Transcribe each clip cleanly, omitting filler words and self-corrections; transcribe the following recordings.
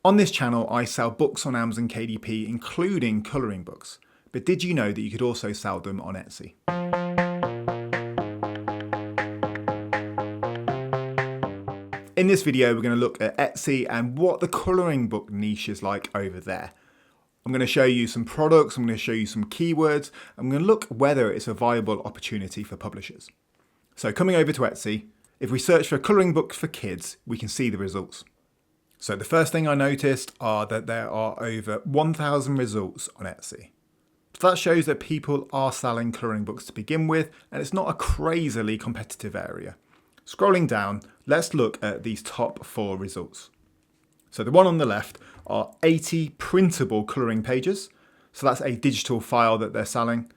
On this channel, I sell books on Amazon KDP, including colouring books. But did you know that you could also sell them on Etsy? In this video, we're going to look at Etsy and what the colouring book niche is like over there. I'm going to show you some products, I'm going to show you some keywords, I'm going to look whether it's a viable opportunity for publishers. So coming over to Etsy, if we search for colouring books for kids, we can see the results. So the first thing I noticed are that there are over 1,000 results on Etsy. So that shows that people are selling colouring books to begin with, and it's not a crazily competitive area. Scrolling down, let's look at these top 4 results. So the one on the left are 80 printable colouring pages. So that's a digital file that they're selling.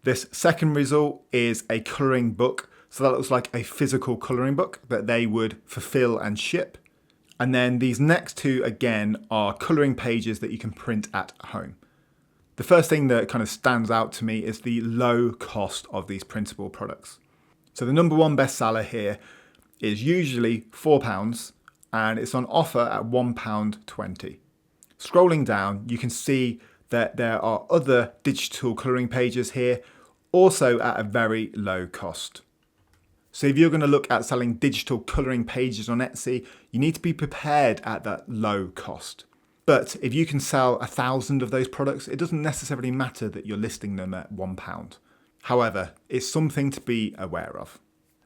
This second result is a colouring book. So that looks like a physical colouring book that they would fulfill and ship. And then these next two again are colouring pages that you can print at home. The first thing that kind of stands out to me is the low cost of these printable products. So the number one bestseller here is usually £4 and it's on offer at £1.20. Scrolling down, you can see that there are other digital colouring pages here, also at a very low cost. So if you're going to look at selling digital colouring pages on Etsy, you need to be prepared at that low cost. But if you can sell 1,000 of those products, it doesn't necessarily matter that you're listing them at £1. However, it's something to be aware of.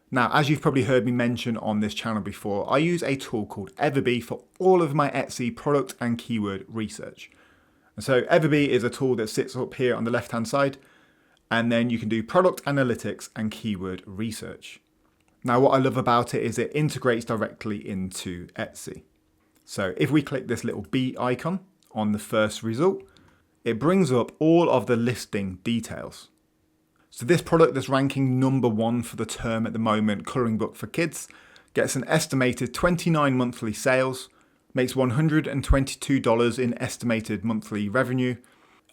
Now, as you've probably heard me mention on this channel before, I use a tool called Everbee for all of my Etsy product and keyword research. And so Everbee is a tool that sits up here on the left-hand side, and then you can do product analytics and keyword research. Now, what I love about it is it integrates directly into Etsy. So if we click this little bee icon on the first result, it brings up all of the listing details. So this product that's ranking number 1 for the term at the moment, colouring book for kids, gets an estimated 29 monthly sales, makes $122 in estimated monthly revenue,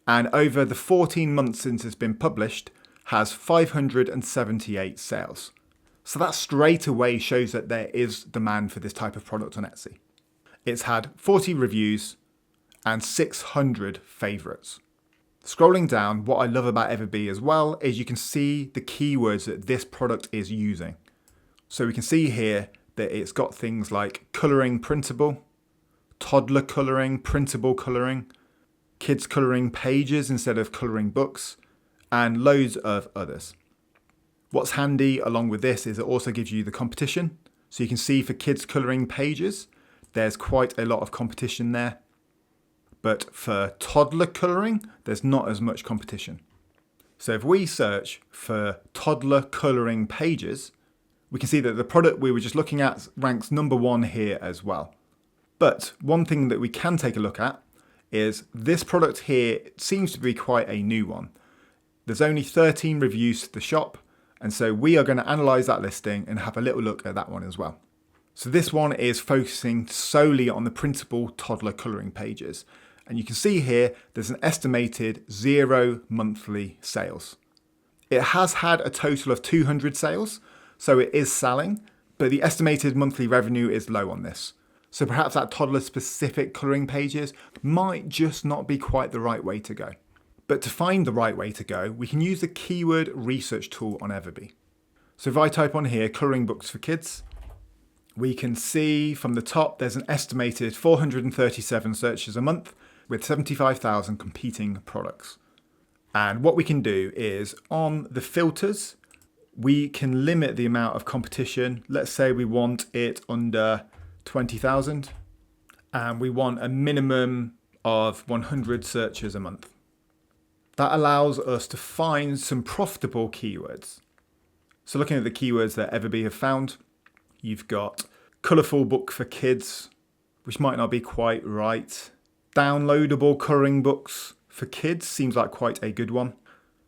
and over the 14 months since it's been published, has 578 sales. So that straight away shows that there is demand for this type of product on Etsy. It's had 40 reviews and 600 favourites. Scrolling down, what I love about Everbee as well is you can see the keywords that this product is using. So we can see here that it's got things like colouring printable, toddler colouring, printable colouring, kids colouring pages instead of colouring books, and loads of others. What's handy along with this is it also gives you the competition. So you can see for kids colouring pages, there's quite a lot of competition there. But for toddler colouring, there's not as much competition. So if we search for toddler colouring pages, we can see that the product we were just looking at ranks number 1 here as well. But one thing that we can take a look at is this product here seems to be quite a new one. There's only 13 reviews to the shop, and so we are going to analyse that listing and have a little look at that one as well. So this one is focusing solely on the printable toddler colouring pages. And you can see here, there's an estimated 0 monthly sales. It has had a total of 200 sales, so it is selling, but the estimated monthly revenue is low on this. So perhaps that toddler specific colouring pages might just not be quite the right way to go. But to find the right way to go, we can use the keyword research tool on Everbee. So if I type on here, colouring books for kids, we can see from the top, there's an estimated 437 searches a month with 75,000 competing products. And what we can do is on the filters, we can limit the amount of competition. Let's say we want it under 20,000 and we want a minimum of 100 searches a month. That allows us to find some profitable keywords. So looking at the keywords that Everbee have found, you've got colourful book for kids, which might not be quite right. Downloadable colouring books for kids seems like quite a good one.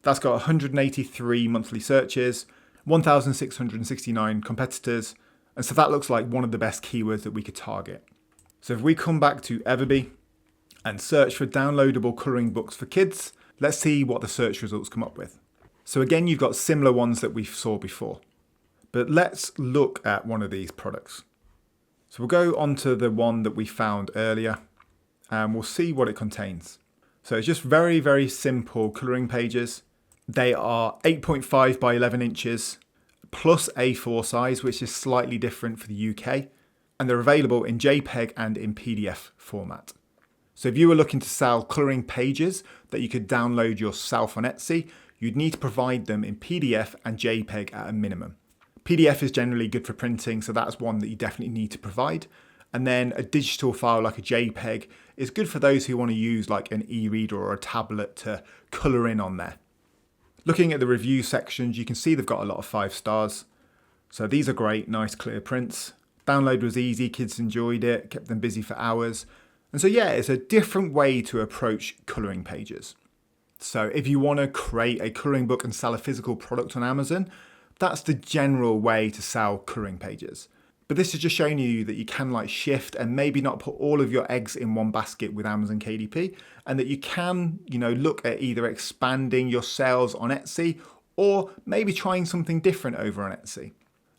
That's got 183 monthly searches, 1,669 competitors, and so that looks like one of the best keywords that we could target. So if we come back to Everbee and search for downloadable colouring books for kids, let's see what the search results come up with. So again, you've got similar ones that we saw before. But let's look at one of these products. So we'll go on to the one that we found earlier. and we'll see what it contains. So it's just very, very simple colouring pages. They are 8.5 by 11 inches plus A4 size, which is slightly different for the UK. And they're available in JPEG and in PDF format. So if you were looking to sell colouring pages that you could download yourself on Etsy, you'd need to provide them in PDF and JPEG at a minimum. PDF is generally good for printing, so that's one that you definitely need to provide. And then a digital file like a JPEG is good for those who want to use like an e-reader or a tablet to colour in on there. Looking at the review sections, you can see they've got a lot of 5 stars. So these are great, nice clear prints. Download was easy, kids enjoyed it, kept them busy for hours. And so yeah, it's a different way to approach colouring pages. So if you want to create a colouring book and sell a physical product on Amazon, that's the general way to sell colouring pages. But this is just showing you that you can like shift and maybe not put all of your eggs in one basket with Amazon KDP, and that you can, look at either expanding your sales on Etsy or maybe trying something different over on Etsy.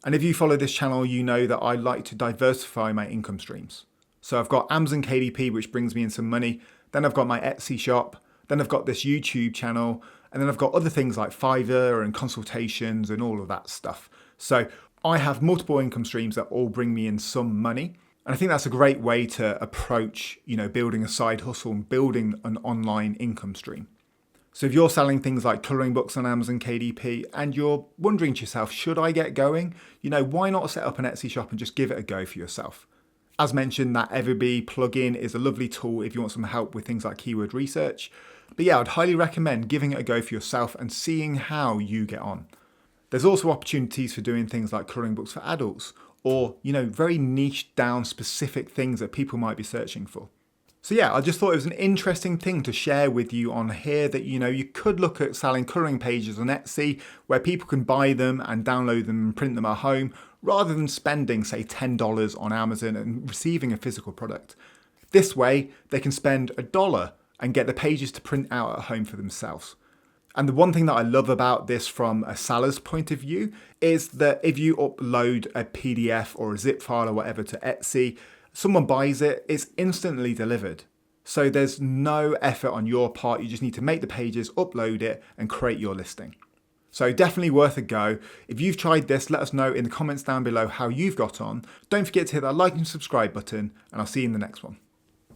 And if you follow this channel, you know that I like to diversify my income streams. So I've got Amazon KDP, which brings me in some money. Then I've got my Etsy shop. Then I've got this YouTube channel. And then I've got other things like Fiverr and consultations and all of that stuff. So I have multiple income streams that all bring me in some money. And I think that's a great way to approach, building a side hustle and building an online income stream. So if you're selling things like colouring books on Amazon KDP and you're wondering to yourself, should I get going? Why not set up an Etsy shop and just give it a go for yourself? As mentioned, that Everbee plugin is a lovely tool if you want some help with things like keyword research. But yeah, I'd highly recommend giving it a go for yourself and seeing how you get on. There's also opportunities for doing things like colouring books for adults or, very niche down specific things that people might be searching for. So yeah, I just thought it was an interesting thing to share with you on here that, you could look at selling colouring pages on Etsy where people can buy them and download them and print them at home rather than spending, say, $10 on Amazon and receiving a physical product. This way, they can spend $1 and get the pages to print out at home for themselves. And the one thing that I love about this from a seller's point of view is that if you upload a PDF or a zip file or whatever to Etsy, someone buys it, it's instantly delivered. So there's no effort on your part. You just need to make the pages, upload it, and create your listing. So definitely worth a go. If you've tried this, let us know in the comments down below how you've got on. Don't forget to hit that like and subscribe button, and I'll see you in the next one.